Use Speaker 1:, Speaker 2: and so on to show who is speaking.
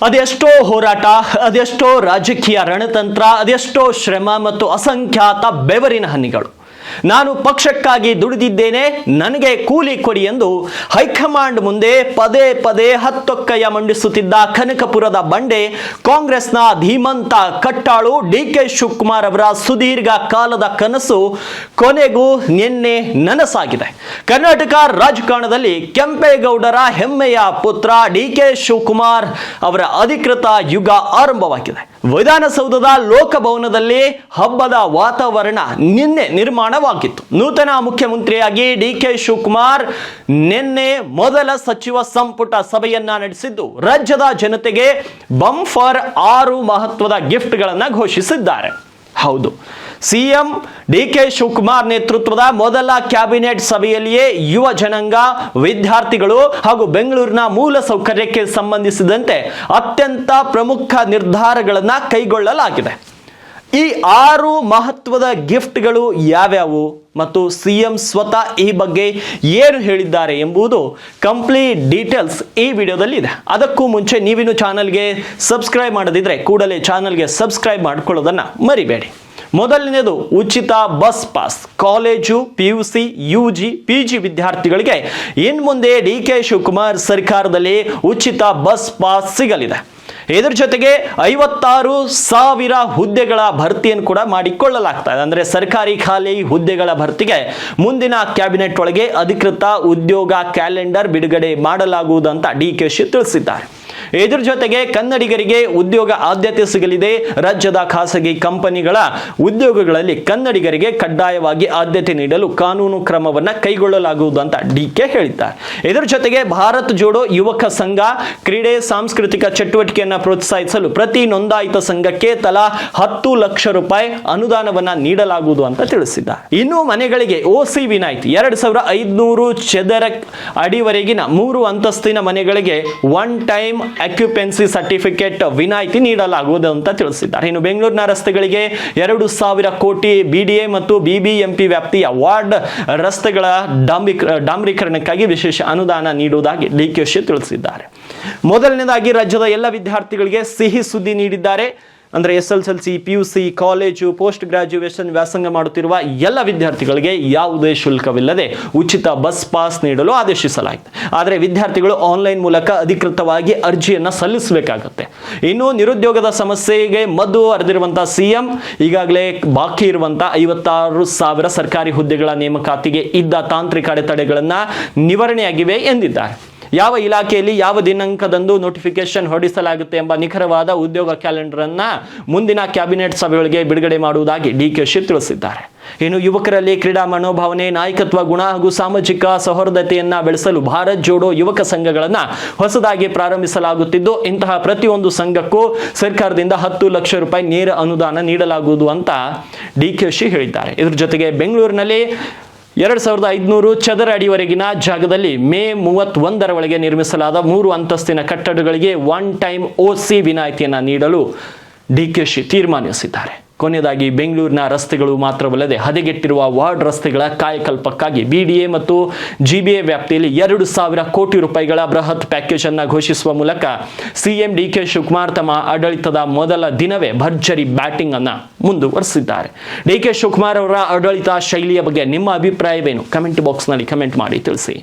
Speaker 1: ಅದೆಷ್ಟೋ ಹೋರಾಟ, ಅದೆಷ್ಟೋ ರಾಜಕೀಯ ರಣತಂತ್ರ, ಅದೆಷ್ಟೋ ಶ್ರಮ ಮತ್ತು ಅಸಂಖ್ಯಾತ ಬೆವರಿನ ಹನಿಗಳು. ನಾನು ಪಕ್ಷಕ್ಕಾಗಿ ದುಡಿದಿದ್ದೇನೆ, ನನಗೆ ಕೂಲಿ ಕೊಡಿ ಎಂದು ಹೈಕಮಾಂಡ್ ಮುಂದೆ ಪದೇ ಪದೇ ಹತ್ತೊಕ್ಕಯ್ಯ ಮಂಡಿಸುತ್ತಿದ್ದ ಕನಕಪುರದ ಬಂಡೆ ಕಾಂಗ್ರೆಸ್ನ ಧೀಮಂತ ಕಟ್ಟಾಳು ಡಿಕೆ ಶಿವಕುಮಾರ್ ಅವರ ಸುದೀರ್ಘ ಕಾಲದ ಕನಸು ಕೊನೆಗೂ ನಿನ್ನೆ ನನಸಾಗಿದೆ. ಕರ್ನಾಟಕ ರಾಜಕಾರಣದಲ್ಲಿ ಕೆಂಪೇಗೌಡರ ಹೆಮ್ಮೆಯ ಪುತ್ರ ಡಿಕೆ ಶಿವಕುಮಾರ್ ಅವರ ಅಧಿಕೃತ ಯುಗ ಆರಂಭವಾಗಿದೆ. ವಿಧಾನಸೌಧದ ಲೋಕಭವನದಲ್ಲಿ ಹಬ್ಬದ ವಾತಾವರಣ ನಿನ್ನೆ ನಿರ್ಮಾಣವಾಗಿತ್ತು. ನೂತನ ಮುಖ್ಯಮಂತ್ರಿಯಾಗಿ ಡಿಕೆ ಶಿವಕುಮಾರ್ ನಿನ್ನೆ ಮೊದಲ ಸಚಿವ ಸಂಪುಟ ಸಭೆಯನ್ನ ನಡೆಸಿದ್ದು ರಾಜ್ಯದ ಜನತೆಗೆ ಬಂಫರ್ 6 ಮಹತ್ವದ ಗಿಫ್ಟ್ಗಳನ್ನು ಘೋಷಿಸಿದ್ದಾರೆ. ಹೌದು, ಸಿಎಂ ಡಿಕೆ ಶಿವಕುಮಾರ್ ನೇತೃತ್ವದ ಮೊದಲ ಕ್ಯಾಬಿನೆಟ್ ಸಭೆಯಲ್ಲಿಯೇ ಯುವ ಜನಾಂಗ, ವಿದ್ಯಾರ್ಥಿಗಳು ಹಾಗೂ ಬೆಂಗಳೂರಿನ ಮೂಲ ಸೌಕರ್ಯಕ್ಕೆ ಸಂಬಂಧಿಸಿದಂತೆ ಅತ್ಯಂತ ಪ್ರಮುಖ ನಿರ್ಧಾರಗಳನ್ನು ಕೈಗೊಳ್ಳಲಾಗಿದೆ. ಈ 6 ಮಹತ್ವದ ಗಿಫ್ಟ್ಗಳು ಯಾವ್ಯಾವು ಮತ್ತು ಸಿಎಂ ಸ್ವತಃ ಈ ಬಗ್ಗೆ ಏನು ಹೇಳಿದ್ದಾರೆ ಎಂಬುದು ಕಂಪ್ಲೀಟ್ ಡೀಟೇಲ್ಸ್ ಈ ವಿಡಿಯೋದಲ್ಲಿ ಇದೆ. ಅದಕ್ಕೂ ಮುಂಚೆ ನೀವಿನ್ನು ಚಾನಲ್ಗೆ ಸಬ್ಸ್ಕ್ರೈಬ್ ಮಾಡದಿದ್ರೆ ಕೂಡಲೇ ಚಾನಲ್ಗೆ ಸಬ್ಸ್ಕ್ರೈಬ್ ಮಾಡಿಕೊಳ್ಳೋದನ್ನ ಮರಿಬೇಡಿ. ಮೊದಲನೇದು ಉಚಿತ bus pass. College, PUC, UG, PG ವಿದ್ಯಾರ್ಥಿಗಳಿಗೆ ಇನ್ನು ಮುಂದೆ ಡಿಕೆ ಶಿವಕುಮಾರ್ ಸರ್ಕಾರದಲ್ಲಿ ಉಚಿತ ಬಸ್ ಪಾಸ್ ಸಿಗಲಿದೆ. ಇದರ ಜೊತೆಗೆ 56,000 ಹುದ್ದೆಗಳ ಭರ್ತಿಯನ್ನು ಕೂಡ ಮಾಡಿಕೊಳ್ಳಲಾಗ್ತಾ ಇದೆ. ಅಂದರೆ ಸರ್ಕಾರಿ ಖಾಲಿ ಹುದ್ದೆಗಳ ಭರ್ತಿಗೆ ಮುಂದಿನ ಕ್ಯಾಬಿನೆಟ್ ಒಳಗೆ ಅಧಿಕೃತ ಉದ್ಯೋಗ ಕ್ಯಾಲೆಂಡರ್ ಬಿಡುಗಡೆ ಮಾಡಲಾಗುವುದಂತ DK ತಿಳಿಸಿದ್ದಾರೆ. ಇದರ ಜೊತೆಗೆ ಕನ್ನಡಿಗರಿಗೆ ಉದ್ಯೋಗ ಆದ್ಯತೆ ಸಿಗಲಿದೆ. ರಾಜ್ಯದ ಖಾಸಗಿ ಕಂಪನಿಗಳ ಉದ್ಯೋಗಗಳಲ್ಲಿ ಕನ್ನಡಿಗರಿಗೆ ಕಡ್ಡಾಯವಾಗಿ ಆದ್ಯತೆ ನೀಡಲು ಕಾನೂನು ಕ್ರಮವನ್ನು ಕೈಗೊಳ್ಳಲಾಗುವುದು ಅಂತ DK ಹೇಳಿದ್ದಾರೆ. ಇದರ ಜೊತೆಗೆ ಭಾರತ್ ಜೋಡೋ ಯುವಕ ಸಂಘ ಕ್ರೀಡೆ ಸಾಂಸ್ಕೃತಿಕ ಚಟುವಟಿಕೆಯನ್ನು ಪ್ರೋತ್ಸಾಹಿಸಲು ಪ್ರತಿ ನೋಂದಾಯಿತ ಸಂಘಕ್ಕೆ ತಲಾ 10 ಲಕ್ಷ ರೂಪಾಯಿ ಅನುದಾನವನ್ನ ನೀಡಲಾಗುವುದು ಅಂತ ತಿಳಿಸಿದ್ದಾರೆ. ಇನ್ನು ಮನೆಗಳಿಗೆ OC ವಿನಾಯಿತಿ. 2500 ಚದರ ಅಡಿವರೆಗಿನ 3 ಅಂತಸ್ತಿನ ಮನೆಗಳಿಗೆ ಒನ್ ಟೈಮ್ ಆಕ್ಯುಪೆನ್ಸಿ ಸರ್ಟಿಫಿಕೇಟ್ ವಿನಾಯಿತಿ ನೀಡಲಾಗುವುದು ಅಂತ ತಿಳಿಸಿದ್ದಾರೆ. ಇನ್ನು ಬೆಂಗಳೂರಿನ ರಸ್ತೆಗಳಿಗೆ 2,000 ಕೋಟಿ BDA ಮತ್ತು BBMP ವ್ಯಾಪ್ತಿಯ ವಾರ್ಡ್ ರಸ್ತೆಗಳ ಡಾಂಬರೀಕರಣಕ್ಕಾಗಿ ವಿಶೇಷ ಅನುದಾನ ನೀಡುವುದಾಗಿ DK ತಿಳಿಸಿದ್ದಾರೆ. ಮೊದಲನೇದಾಗಿ ರಾಜ್ಯದ ಎಲ್ಲ ವಿದ್ಯಾರ್ಥಿಗಳಿಗೆ ಸಿಹಿ ಸುದ್ದಿ ನೀಡಿದ್ದಾರೆ. ಅಂದರೆ SSLC, PUC, college, post graduation ವ್ಯಾಸಂಗ ಮಾಡುತ್ತಿರುವ ಎಲ್ಲ ವಿದ್ಯಾರ್ಥಿಗಳಿಗೆ ಯಾವುದೇ ಶುಲ್ಕವಿಲ್ಲದೆ ಉಚಿತ ಬಸ್ ಪಾಸ್ ನೀಡಲು ಆದೇಶಿಸಲಾಗಿದೆ. ಆದರೆ ವಿದ್ಯಾರ್ಥಿಗಳು ಆನ್ಲೈನ್ ಮೂಲಕ ಅಧಿಕೃತವಾಗಿ ಅರ್ಜಿಯನ್ನು ಸಲ್ಲಿಸಬೇಕಾಗುತ್ತೆ. ಇನ್ನು ನಿರುದ್ಯೋಗದ ಸಮಸ್ಯೆಗೆ ಮದ್ದು ಹರಿದಿರುವಂತಹ ಸಿಎಂ ಈಗಾಗಲೇ ಬಾಕಿ ಇರುವಂತಹ 56,000 ಸರ್ಕಾರಿ ಹುದ್ದೆಗಳ ನೇಮಕಾತಿಗೆ ಇದ್ದ ತಾಂತ್ರಿಕ ಅಡೆತಡೆಗಳನ್ನು ನಿವಾರಣೆಯಾಗಿವೆ ಎಂದಿದ್ದಾರೆ. ಯಾವ ಇಲಾಖೆಯಲ್ಲಿ ಯಾವ ದಿನಾಂಕದಂದು ನೋಟಿಫಿಕೇಶನ್ ಹೊರಡಿಸಲಾಗುತ್ತೆ ಎಂಬ ನಿಖರವಾದ ಉದ್ಯೋಗ ಕ್ಯಾಲೆಂಡರ್ ಅನ್ನ ಮುಂದಿನ ಕ್ಯಾಬಿನೆಟ್ ಸಭೆಗಳಿಗೆ ಬಿಡುಗಡೆ ಮಾಡುವುದಾಗಿ DK ತಿಳಿಸಿದ್ದಾರೆ. ಇನ್ನು ಯುವಕರಲ್ಲಿ ಕ್ರೀಡಾ ಮನೋಭಾವನೆ, ನಾಯಕತ್ವ ಗುಣ ಹಾಗೂ ಸಾಮಾಜಿಕ ಸೌಹಾರ್ದತೆಯನ್ನ ಬೆಳೆಸಲು ಭಾರತ್ ಜೋಡೋ ಯುವಕ ಸಂಘಗಳನ್ನ ಹೊಸದಾಗಿ ಪ್ರಾರಂಭಿಸಲಾಗುತ್ತಿದ್ದು ಇಂತಹ ಪ್ರತಿಯೊಂದು ಸಂಘಕ್ಕೂ ಸರ್ಕಾರದಿಂದ 10 ಲಕ್ಷ ರೂಪಾಯಿ ನೇರ ಅನುದಾನ ನೀಡಲಾಗುವುದು ಅಂತ DK ಹೇಳಿದ್ದಾರೆ. ಇದರ ಜೊತೆಗೆ ಬೆಂಗಳೂರಿನಲ್ಲಿ 2500 ಚದರ ಅಡಿವರೆಗಿನ ಜಾಗದಲ್ಲಿ ಮೇ 31 ಒಳಗೆ ನಿರ್ಮಿಸಲಾದ 3 ಅಂತಸ್ತಿನ ಕಟ್ಟಡಗಳಿಗೆ ಒನ್ ಟೈಮ್ OC ವಿನಾಯಿತಿಯನ್ನು ನೀಡಲು DK ತೀರ್ಮಾನಿಸಿದ್ದಾರೆ. ಕೊನೆಯದಾಗಿ ಬೆಂಗಳೂರಿನ ರಸ್ತೆಗಳು ಮಾತ್ರವಲ್ಲದೆ ಹದಗೆಟ್ಟಿರುವ ವಾರ್ಡ್ ರಸ್ತೆಗಳ ಕಾಯಕಲ್ಪಕ್ಕಾಗಿ BDA ಮತ್ತು GBA ವ್ಯಾಪ್ತಿಯಲ್ಲಿ 2,000 ಕೋಟಿ ರೂಪಾಯಿಗಳ ಬೃಹತ್ ಪ್ಯಾಕೇಜ್ ಅನ್ನು ಘೋಷಿಸುವ ಮೂಲಕ ಸಿಎಂ DK ಶಿವಕುಮಾರ್ ತಮ್ಮ ಆಡಳಿತದ ಮೊದಲ ದಿನವೇ ಭರ್ಜರಿ ಬ್ಯಾಟಿಂಗ್ ಅನ್ನ ಮುಂದುವರೆಸಿದ್ದಾರೆ. DK ಶಿವಕುಮಾರ್ ಅವರ ಆಡಳಿತ ಶೈಲಿಯ ಬಗ್ಗೆ ನಿಮ್ಮ ಅಭಿಪ್ರಾಯವೇನು? ಕಮೆಂಟ್ ಬಾಕ್ಸ್ನಲ್ಲಿ ಕಮೆಂಟ್ ಮಾಡಿ ತಿಳಿಸಿ.